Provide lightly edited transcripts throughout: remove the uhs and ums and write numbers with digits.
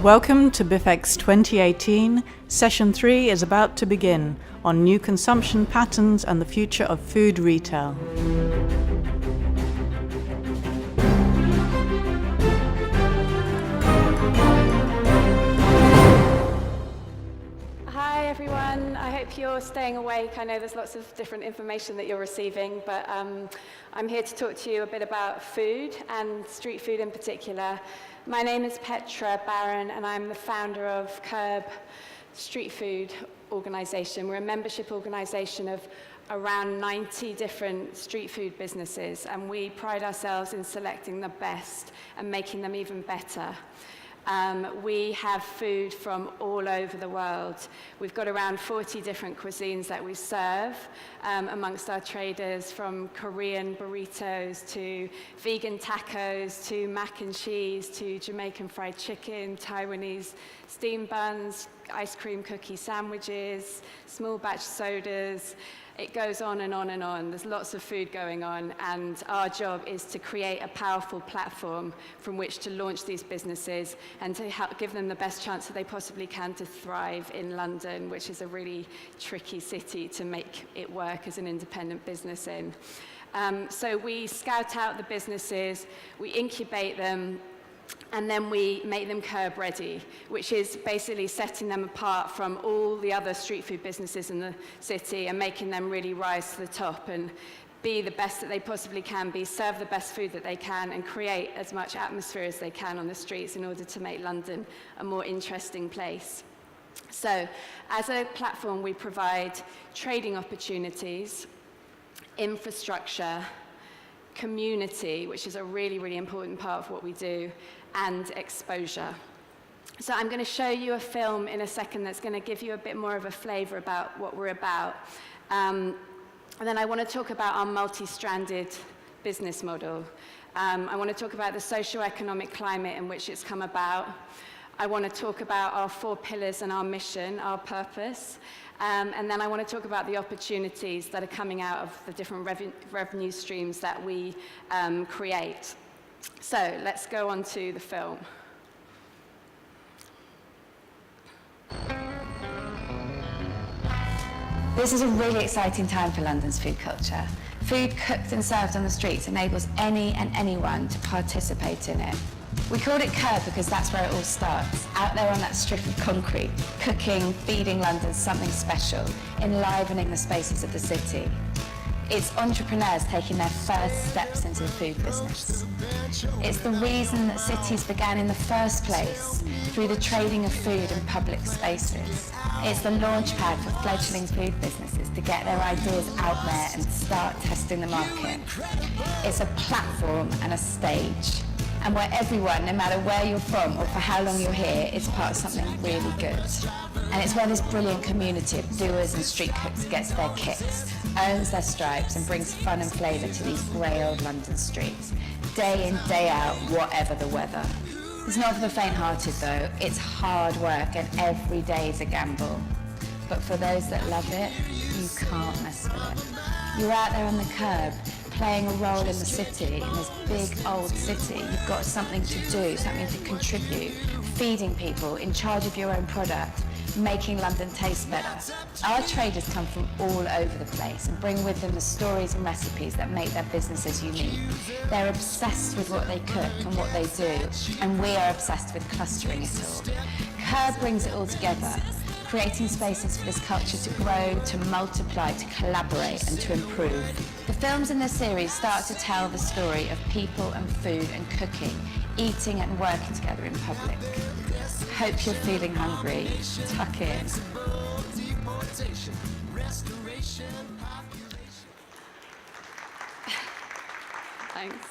Welcome to BIFEX 2018. Session 3 is about to begin on new consumption patterns and the future of food retail. Hi everyone, I hope you're staying awake. I know there's lots of different information that you're receiving, but I'm here to talk to you a bit about food and street food in particular. My name is Petra, Barran, and I'm the founder of KERB Street Food Organisation. We're a membership organisation of around 90 different street food businesses, and we pride ourselves in selecting the best and making them even better. We have food from all over the world. We've got around 40 different cuisines that we serve amongst our traders, from Korean burritos to vegan tacos to mac and cheese to Jamaican fried chicken, Taiwanese steamed buns, ice cream cookie sandwiches, small batch sodas. It goes on and on and on. There's lots of food going on, and our job is to create a powerful platform from which to launch these businesses and to help give them the best chance that they possibly can to thrive in London, which is a really tricky city to make it work as an independent business in. So we scout out the businesses, we incubate them, and then we make them KERB ready, which is basically setting them apart from all the other street food businesses in the city and making them really rise to the top and be the best that they possibly can be, serve the best food that they can, and create as much atmosphere as they can on the streets in order to make London a more interesting place. So, as a platform, we provide trading opportunities, infrastructure, community, which is a really, really important part of what we do, and exposure. So I'm going to show you a film in a second that's going to give you a bit more of a flavour about what we're about. And then I want to talk about our multi-stranded business model. I want to talk about the socio-economic climate in which it's come about. I want to talk about our 4 pillars and our mission, our purpose. And then I want to talk about the opportunities that are coming out of the different revenue streams that we create. So let's go on to the film. This is a really exciting time for London's food culture. Food cooked and served on the streets enables any and anyone to participate in it. We called it KERB because that's where it all starts, out there on that strip of concrete, cooking, feeding London something special, enlivening the spaces of the city. It's entrepreneurs taking their first steps into the food business. It's the reason that cities began in the first place, through the trading of food in public spaces. It's the launchpad for fledgling food businesses to get their ideas out there and start testing the market. It's a platform and a stage, and where everyone, no matter where you're from or for how long you're here, is part of something really good. And it's where this brilliant community of doers and street cooks gets their kicks, earns their stripes, and brings fun and flavour to these grey old London streets, day in, day out, whatever the weather. It's not for the faint-hearted though. It's hard work, and every day is a gamble. But for those that love it, you can't mess with it. You're out there on the KERB, playing a role in the city, in this big old city. You've got something to do, something to contribute, feeding people, in charge of your own product, making London taste better. Our traders come from all over the place and bring with them the stories and recipes that make their businesses unique. They're obsessed with what they cook and what they do, and we are obsessed with clustering it all. KERB brings it all together, creating spaces for this culture to grow, to multiply, to collaborate, and to improve. The films in this series start to tell the story of people and food and cooking, eating and working together in public. Hope you're feeling hungry. Tuck in. Thanks.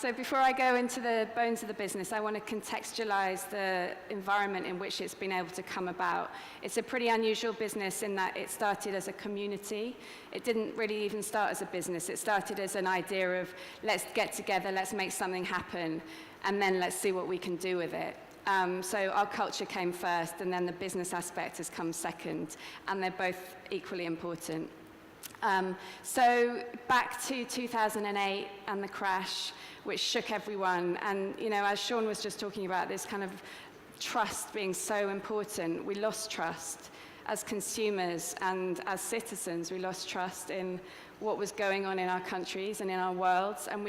So before I go into the bones of the business, I want to contextualize the environment in which it's been able to come about. It's a pretty unusual business in that it started as a community. It didn't really even start as a business. It started as an idea of, let's get together, let's make something happen, and then let's see what we can do with it. So our culture came first, and then the business aspect has come second, and they're both equally important. So back to 2008 and the crash, which shook everyone. And, you know, as Sean was just talking about, this kind of trust being so important, we lost trust. As consumers and as citizens, we lost trust in what was going on in our countries and in our worlds, and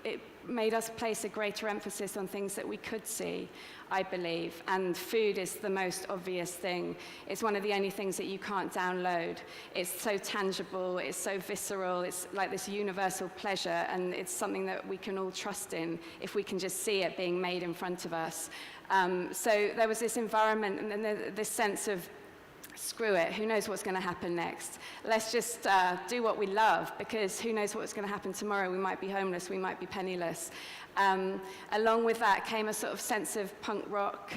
it made us place a greater emphasis on things that we could see, I believe, and food is the most obvious thing. It's one of the only things that you can't download. It's so tangible, it's so visceral, it's like this universal pleasure, and it's something that we can all trust in if we can just see it being made in front of us. So there was this environment and then this sense of, screw it, who knows what's going to happen next? Let's just do what we love, because who knows what's going to happen tomorrow? We might be homeless, we might be penniless. Along with that came a sort of sense of punk rock.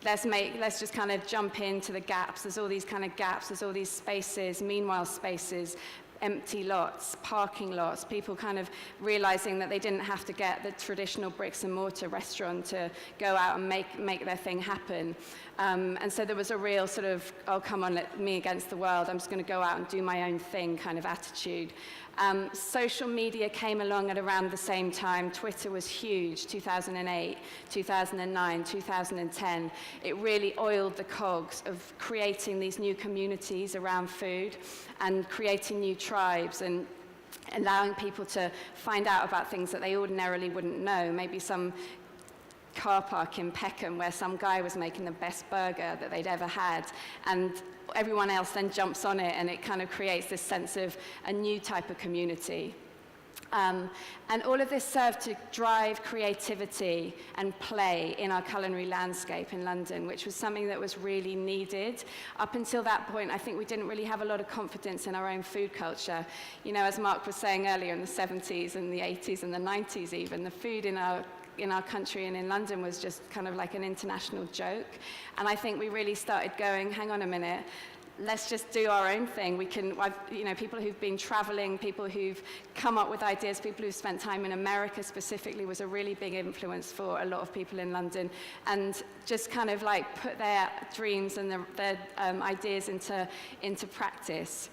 Let's just kind of jump into the gaps. There's all these kind of gaps, there's all these spaces, meanwhile spaces, empty lots, parking lots, people kind of realizing that they didn't have to get the traditional bricks and mortar restaurant to go out and make their thing happen. And so there was a real sort of, oh, come on, let me against the world, I'm just going to go out and do my own thing kind of attitude. Social media came along at around the same time. Twitter was huge, 2008, 2009, 2010. It really oiled the cogs of creating these new communities around food and creating new tribes and allowing people to find out about things that they ordinarily wouldn't know. Maybe some car park in Peckham where some guy was making the best burger that they'd ever had, and everyone else then jumps on it, and it kind of creates this sense of a new type of community. And all of this served to drive creativity and play in our culinary landscape in London, which was something that was really needed. Up until that point, I think we didn't really have a lot of confidence in our own food culture. You know, as Mark was saying earlier, in the 70s and the 80s and the 90s even, the food in our country and in London was just kind of like an international joke. And I think we really started going, hang on a minute, let's just do our own thing. We can, people who've been traveling, people who've come up with ideas, people who've spent time in America specifically was a really big influence for a lot of people in London, and just kind of like put their dreams and their ideas into practice.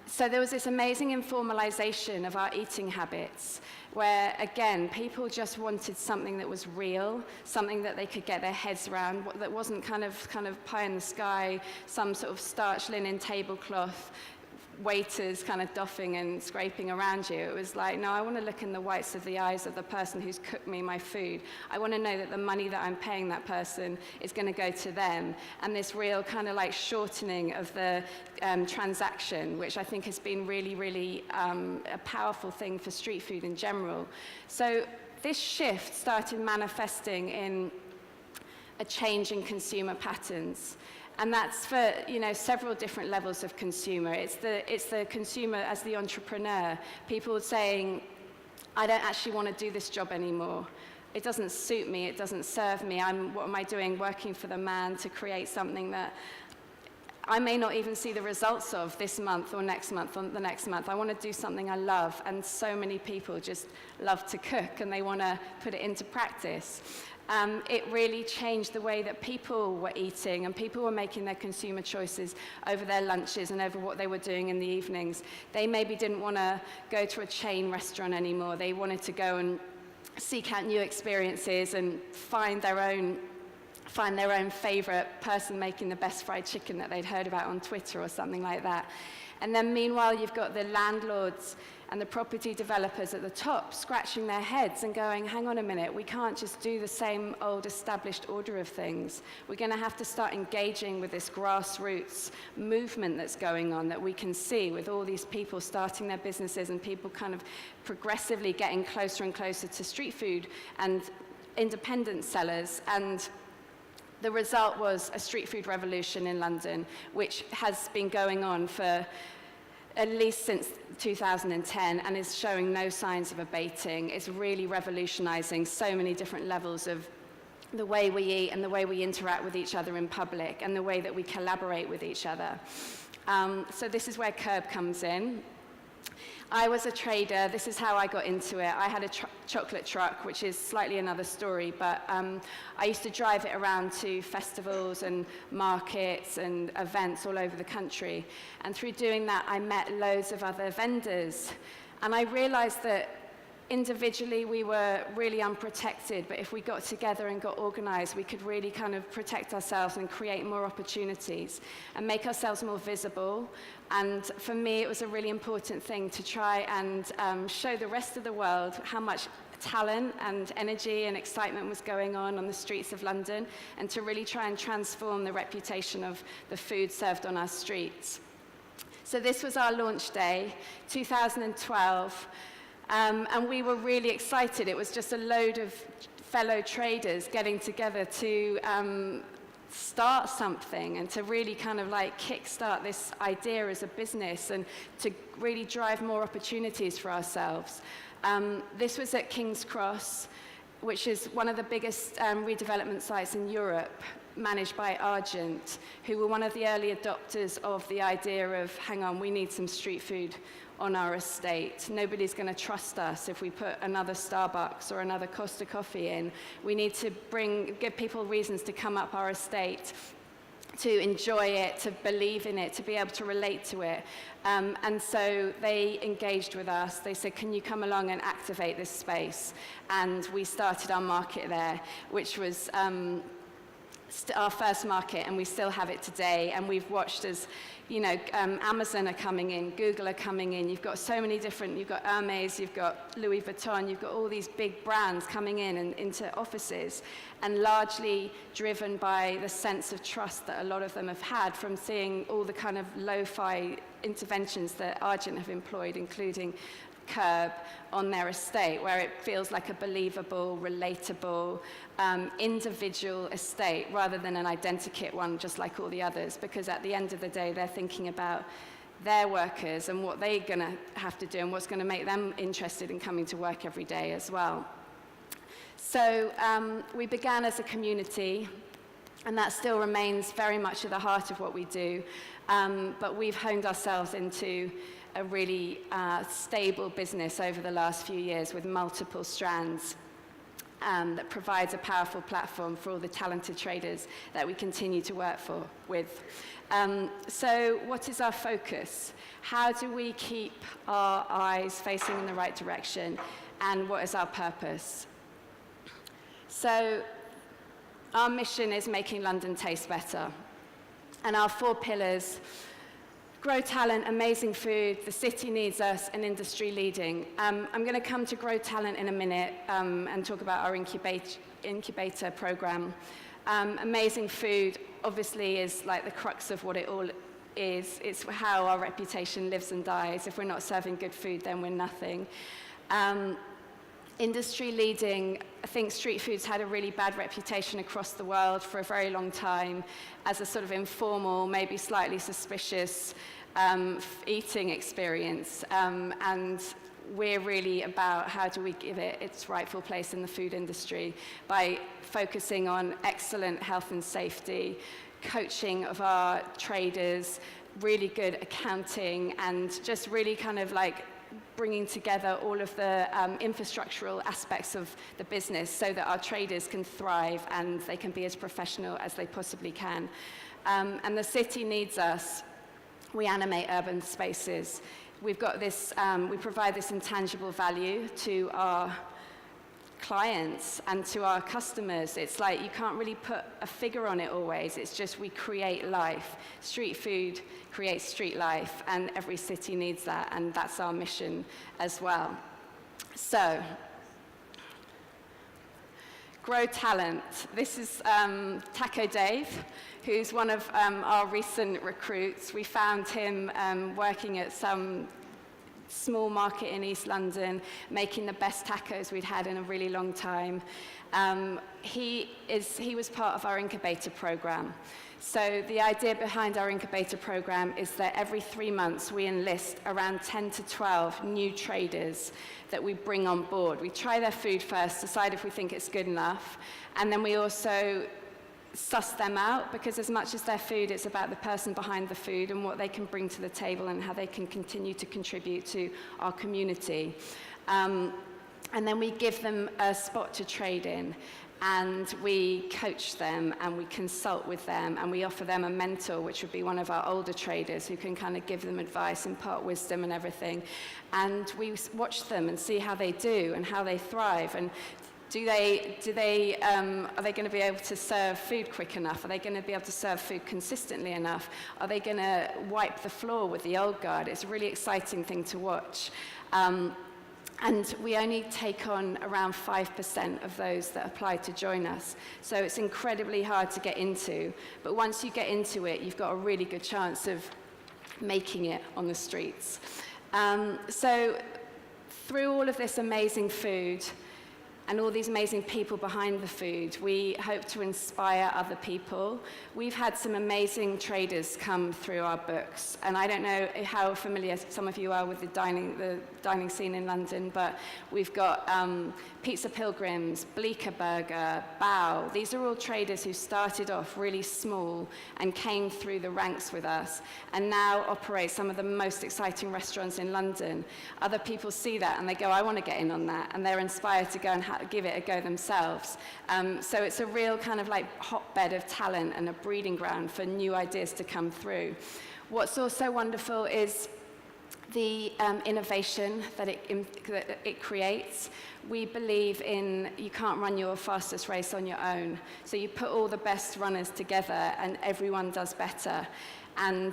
So there was this amazing informalization of our eating habits, where, again, people just wanted something that was real, something that they could get their heads around, that wasn't kind of pie in the sky, some sort of starched linen tablecloth, waiters kind of doffing and scraping around you. It was like, no, I want to look in the whites of the eyes of the person who's cooked me my food. I want to know that the money that I'm paying that person is going to go to them. And this real kind of like shortening of the transaction, which I think has been really, really a powerful thing for street food in general. So this shift started manifesting in a change in consumer patterns. And that's for, several different levels of consumer. It's the consumer as the entrepreneur, people saying, I don't actually want to do this job anymore. It doesn't suit me, it doesn't serve me. What am I doing, working for the man to create something that I may not even see the results of this month or next month or the next month. I want to do something I love, and so many people just love to cook and they want to put it into practice. It really changed the way that people were eating, and people were making their consumer choices over their lunches and over what they were doing in the evenings. They maybe didn't want to go to a chain restaurant anymore. They wanted to go and seek out new experiences and find their own favorite person making the best fried chicken that they'd heard about on Twitter or something like that. And then meanwhile, you've got the landlords and the property developers at the top scratching their heads and going, hang on a minute, we can't just do the same old established order of things. We're going to have to start engaging with this grassroots movement that's going on, that we can see with all these people starting their businesses and people kind of progressively getting closer and closer to street food and independent sellers. And the result was a street food revolution in London, which has been going on for at least since 2010 and is showing no signs of abating. It's really revolutionizing so many different levels of the way we eat and the way we interact with each other in public and the way that we collaborate with each other. So this is where KERB comes in. I was a trader. This is how I got into it. I had a chocolate truck, which is slightly another story, but I used to drive it around to festivals and markets and events all over the country. And through doing that, I met loads of other vendors. And I realized that individually, we were really unprotected, but if we got together and got organized, we could really kind of protect ourselves and create more opportunities and make ourselves more visible. And for me, it was a really important thing to try and show the rest of the world how much talent and energy and excitement was going on the streets of London, and to really try and transform the reputation of the food served on our streets. So this was our launch day, 2012. And we were really excited. It was just a load of fellow traders getting together to start something and to really kind of like kickstart this idea as a business and to really drive more opportunities for ourselves. This was at King's Cross, which is one of the biggest redevelopment sites in Europe, managed by Argent, who were one of the early adopters of the idea of, hang on, we need some street food on our estate. Nobody's going to trust us if we put another Starbucks or another Costa Coffee in. We need to give people reasons to come up our estate, to enjoy it, to believe in it, to be able to relate to it. And so they engaged with us. They said, can you come along and activate this space? And we started our market there, which was our first market, and we still have it today. And we've watched as, you know, Amazon are coming in, Google are coming in. You've got so many different, you've got Hermes, you've got Louis Vuitton, you've got all these big brands coming in and into offices, and largely driven by the sense of trust that a lot of them have had from seeing all the kind of lo-fi interventions that Argent have employed, including KERB, on their estate, where it feels like a believable, relatable, individual estate rather than an identikit one just like all the others, because at the end of the day they're thinking about their workers and what they're going to have to do and what's going to make them interested in coming to work every day as well. So we began as a community, and that still remains very much at the heart of what we do, but we've honed ourselves into a really stable business over the last few years with multiple strands that provides a powerful platform for all the talented traders that we continue to work with. So what is our focus? How do we keep our eyes facing in the right direction? And what is our purpose? So our mission is making London taste better. And our 4 pillars: grow talent, amazing food, the city needs us, and industry leading. I'm going to come to grow talent in a minute and talk about our incubator program. Amazing food obviously is like the crux of what it all is. It's how our reputation lives and dies. If we're not serving good food, then we're nothing. Industry leading, I think street food's had a really bad reputation across the world for a very long time as a sort of informal, maybe slightly suspicious eating experience. And we're really about how do we give it its rightful place in the food industry by focusing on excellent health and safety, coaching of our traders, really good accounting, and just really kind of like bringing together all of the infrastructural aspects of the business so that our traders can thrive and they can be as professional as they possibly can. And the city needs us. We animate urban spaces. We've got this, we provide this intangible value to our clients and to our customers. It's like you can't really put a figure on it always. It's just we create life. Street food creates street life, and every city needs that, and that's our mission as well. So, grow talent. This is Taco Dave, who's one of our recent recruits. We found him working at some small market in East London, making the best tacos we'd had in a really long time. He was part of our incubator program. So the idea behind our incubator program is that every 3 months we enlist around 10 to 12 new traders that we bring on board. We try their food first, decide if we think it's good enough, and then we also suss them out, because as much as their food, it's about the person behind the food and what they can bring to the table and how they can continue to contribute to our community. And then we give them a spot to trade in. And we coach them and we consult with them and we offer them a mentor, which would be one of our older traders who can kind of give them advice, impart wisdom and everything. And we watch them and see how they do and how they thrive. And are they going to be able to serve food quick enough? Are they going to be able to serve food consistently enough? Are they going to wipe the floor with the old guard? It's a really exciting thing to watch. And we only take on around 5% of those that apply to join us. So it's incredibly hard to get into. But once you get into it, you've got a really good chance of making it on the streets. So through all of this amazing food and all these amazing people behind the food, we hope to inspire other people. We've had some amazing traders come through our books, and I don't know how familiar some of you are with the dining scene in London, but we've got Pizza Pilgrims, Bleecker Burger, Bao. These are all traders who started off really small and came through the ranks with us, and now operate some of the most exciting restaurants in London. Other people see that and they go, I want to get in on that, and they're inspired to go and give it a go themselves. So it's a real kind of like hotbed of talent and a breeding ground for new ideas to come through. What's also wonderful is the innovation that it creates. We believe in you can't run your fastest race on your own. So you put all the best runners together and everyone does better. And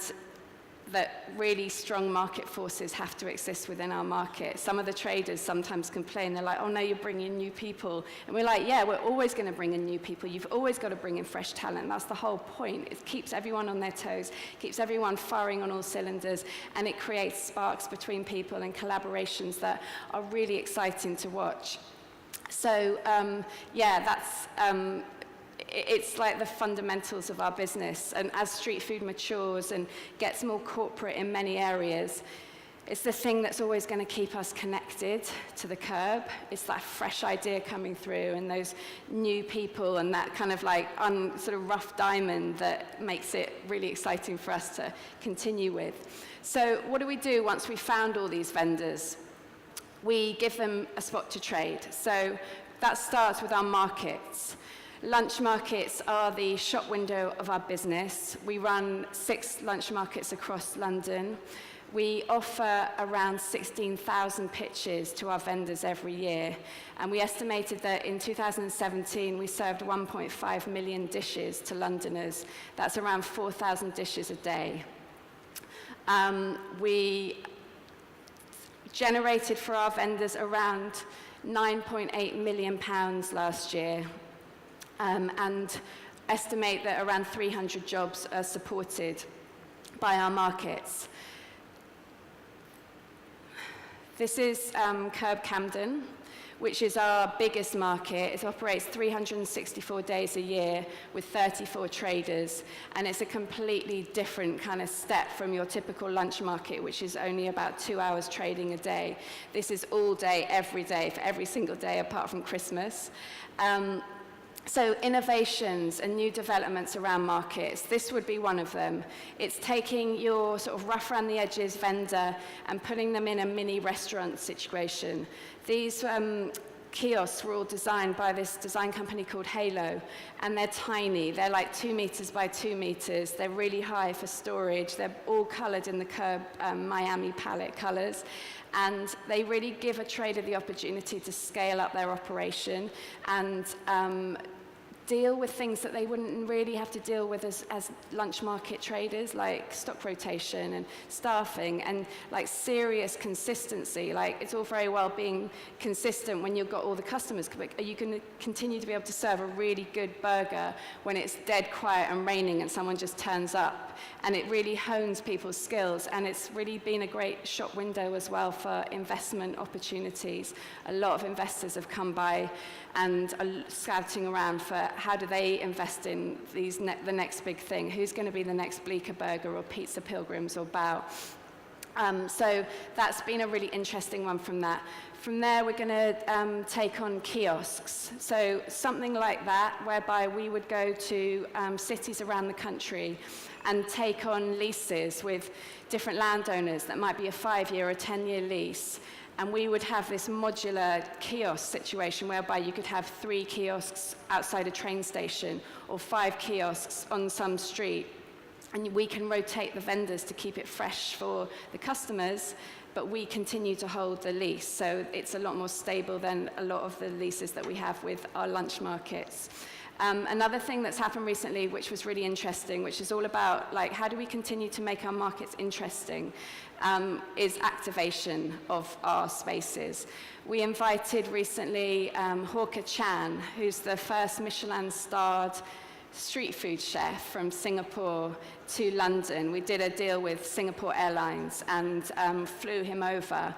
that really strong market forces have to exist within our market. Some of the traders sometimes complain, they're like, oh no, you're bringing in new people. And we're like, yeah, we're always going to bring in new people. You've always got to bring in fresh talent. That's the whole point. It keeps everyone on their toes, keeps everyone firing on all cylinders, and it creates sparks between people and collaborations that are really exciting to watch. So yeah, that's it's like the fundamentals of our business. And as street food matures and gets more corporate in many areas, it's the thing that's always going to keep us connected to the KERB. It's that fresh idea coming through and those new people and that kind of like sort of rough diamond that makes it really exciting for us to continue with. So what do we do once we've found all these vendors? We give them a spot to trade. So that starts with our markets. Lunch markets are the shop window of our business. We run 6 lunch markets across London. We offer around 16,000 pitches to our vendors every year. And we estimated that in 2017, we served 1.5 million dishes to Londoners. That's around 4,000 dishes a day. We generated for our vendors around £9.8 million last year. And estimate that around 300 jobs are supported by our markets. This is KERB Camden, which is our biggest market. It operates 364 days a year with 34 traders, and it's a completely different kind of step from your typical lunch market, which is only about 2 hours trading a day. This is all day, every day, for every single day apart from Christmas. So innovations and new developments around markets, this would be one of them. It's taking your sort of rough around the edges vendor and putting them in a mini restaurant situation. These kiosks were all designed by this design company called Halo, and they're tiny. They're like 2 meters by 2 meters. They're really high for storage. They're all colored in the KERB Miami palette colors. And they really give a trader the opportunity to scale up their operation and deal with things that they wouldn't really have to deal with as lunch market traders, like stock rotation and staffing and like serious consistency. Like it's all very well being consistent when you've got all the customers. Are you going to continue to be able to serve a really good burger when it's dead quiet and raining and someone just turns up? And it really hones people's skills, and it's really been a great shop window as well for investment opportunities. A lot of investors have come by and are scouting around for how do they invest in these the next big thing. Who's going to be the next Bleecker Burger or Pizza Pilgrims or Bao? So that's been a really interesting one from that. From there, we're going to take on kiosks. So something like that, whereby we would go to cities around the country and take on leases with different landowners that might be a 5-year or 10-year lease. And we would have this modular kiosk situation whereby you could have 3 kiosks outside a train station or 5 kiosks on some street. And we can rotate the vendors to keep it fresh for the customers, but we continue to hold the lease. So it's a lot more stable than a lot of the leases that we have with our lunch markets. Another thing that's happened recently, which was really interesting, which is all about like how do we continue to make our markets interesting, is activation of our spaces. We invited recently Hawker Chan, who's the first Michelin-starred street food chef from Singapore to London. We did a deal with Singapore Airlines and flew him over.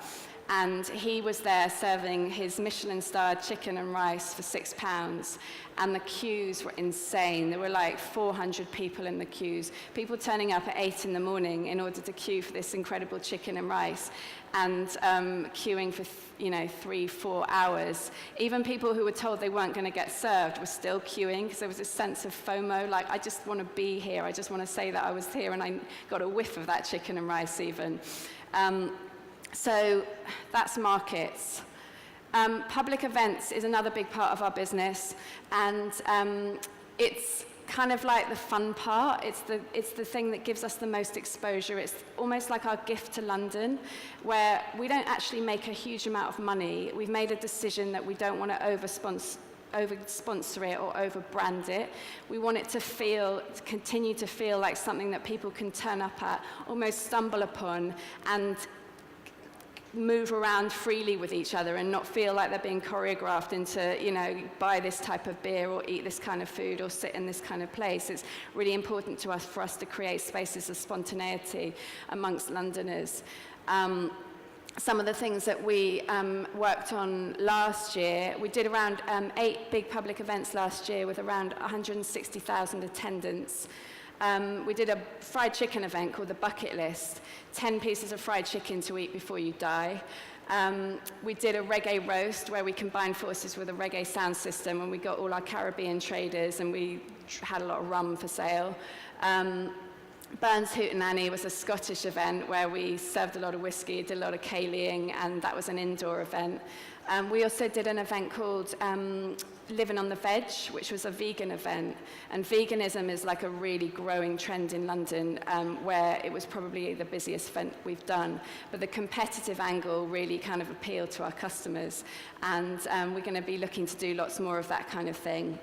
And he was there serving his Michelin-starred chicken and rice for £6. And the queues were insane. There were like 400 people in the queues. People turning up at 8 in the morning in order to queue for this incredible chicken and rice. And queuing for 3-4 hours. Even people who were told they weren't going to get served were still queuing because there was a sense of FOMO, like I just want to be here. I just want to say that I was here, and I got a whiff of that chicken and rice even. So that's markets. Public events is another big part of our business, and it's kind of like the fun part. It's the thing that gives us the most exposure. It's almost like our gift to London, where we don't actually make a huge amount of money. We've made a decision that we don't want to over-sponsor it or over-brand it. We want it to continue to feel like something that people can turn up at, almost stumble upon, and move around freely with each other and not feel like they're being choreographed into, buy this type of beer or eat this kind of food or sit in this kind of place. It's really important to us for us to create spaces of spontaneity amongst Londoners. Some of the things that we worked on last year, we did around 8 big public events last year with around 160,000 attendants. We did a fried chicken event called the Bucket List, 10 pieces of fried chicken to eat before you die. We did a reggae roast where we combined forces with a reggae sound system, and we got all our Caribbean traders, and we had a lot of rum for sale. Burns Hootenanny was a Scottish event where we served a lot of whiskey, did a lot of caileing, and that was an indoor event. We also did an event called Living on the Veg, which was a vegan event. And veganism is like a really growing trend in London, where it was probably the busiest event we've done. But the competitive angle really kind of appealed to our customers. And we're going to be looking to do lots more of that kind of thing.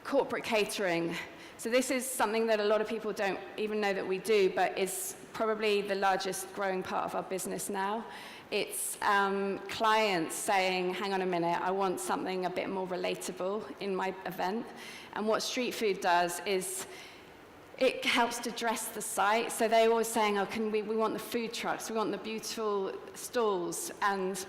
Corporate catering. So this is something that a lot of people don't even know that we do, but is probably the largest growing part of our business now. It's clients saying, hang on a minute, I want something a bit more relatable in my event. And what street food does is it helps to dress the site. So they're always saying, oh, we want the food trucks, we want the beautiful stalls, and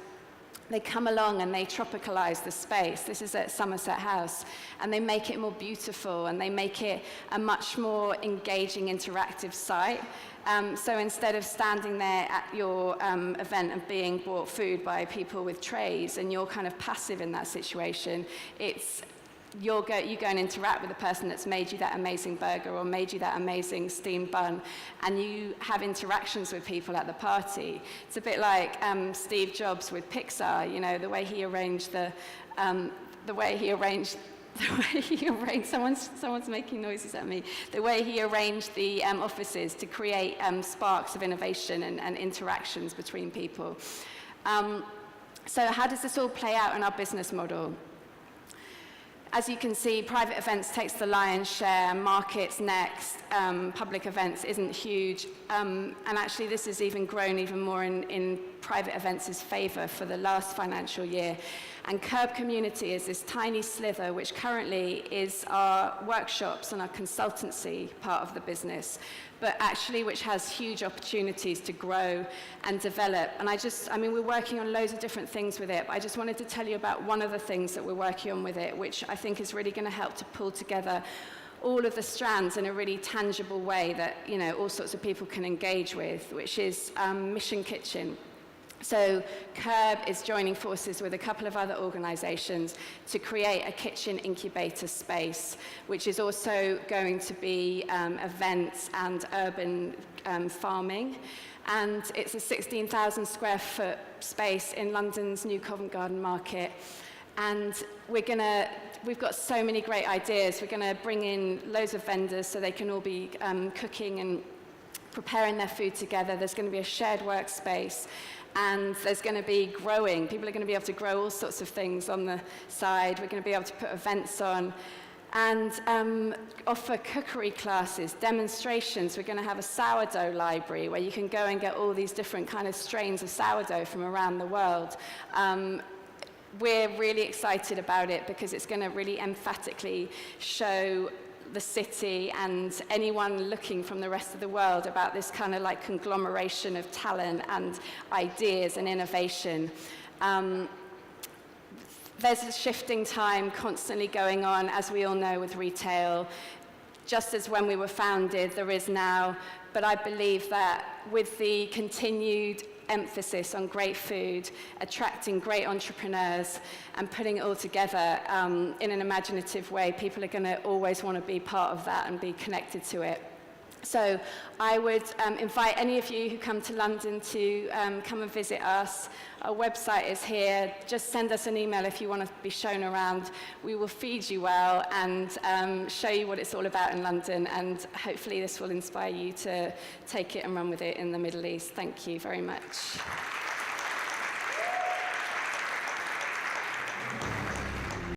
they come along and they tropicalize the space. This is at Somerset House. And they make it more beautiful, and they make it a much more engaging, interactive site. So instead of standing there at your event and being bought food by people with trays, and you're kind of passive in that situation, it's you go and interact with the person that's made you that amazing burger or made you that amazing steamed bun, and you have interactions with people at the party. It's a bit like Steve Jobs with Pixar, the way he arranged someone's making noises at me. The way he arranged the offices to create sparks of innovation and interactions between people. So how does this all play out in our business model? As you can see, private events takes the lion's share, markets next, public events isn't huge, and actually this has even grown even more in private events' favour for the last financial year. And KERB Community is this tiny slither which currently is our workshops and our consultancy part of the business, but actually which has huge opportunities to grow and develop. And we're working on loads of different things with it, but I just wanted to tell you about one of the things that we're working on with it, which I think is really going to help to pull together all of the strands in a really tangible way that all sorts of people can engage with, which is Mission Kitchen. So KERB is joining forces with a couple of other organisations to create a kitchen incubator space, which is also going to be events and urban farming. And it's a 16,000 square foot space in London's new Covent Garden Market. And we've got so many great ideas. We're going to bring in loads of vendors so they can all be cooking and preparing their food together. There's going to be a shared workspace. And there's going to be growing. People are going to be able to grow all sorts of things on the side. We're going to be able to put events on and offer cookery classes, demonstrations. We're going to have a sourdough library where you can go and get all these different kind of strains of sourdough from around the world. We're really excited about it because it's going to really emphatically show the city and anyone looking from the rest of the world about this kind of like conglomeration of talent and ideas and innovation. There's a shifting time constantly going on, as we all know, with retail. Just as when we were founded, there is now, but I believe that with the continued emphasis on great food, attracting great entrepreneurs, and putting it all together in an imaginative way, people are going to always want to be part of that and be connected to it. So I would invite any of you who come to London to come and visit us. Our website is here. Just send us an email if you want to be shown around. We will feed you well and show you what it's all about in London, and hopefully this will inspire you to take it and run with it in the Middle East. Thank you very much.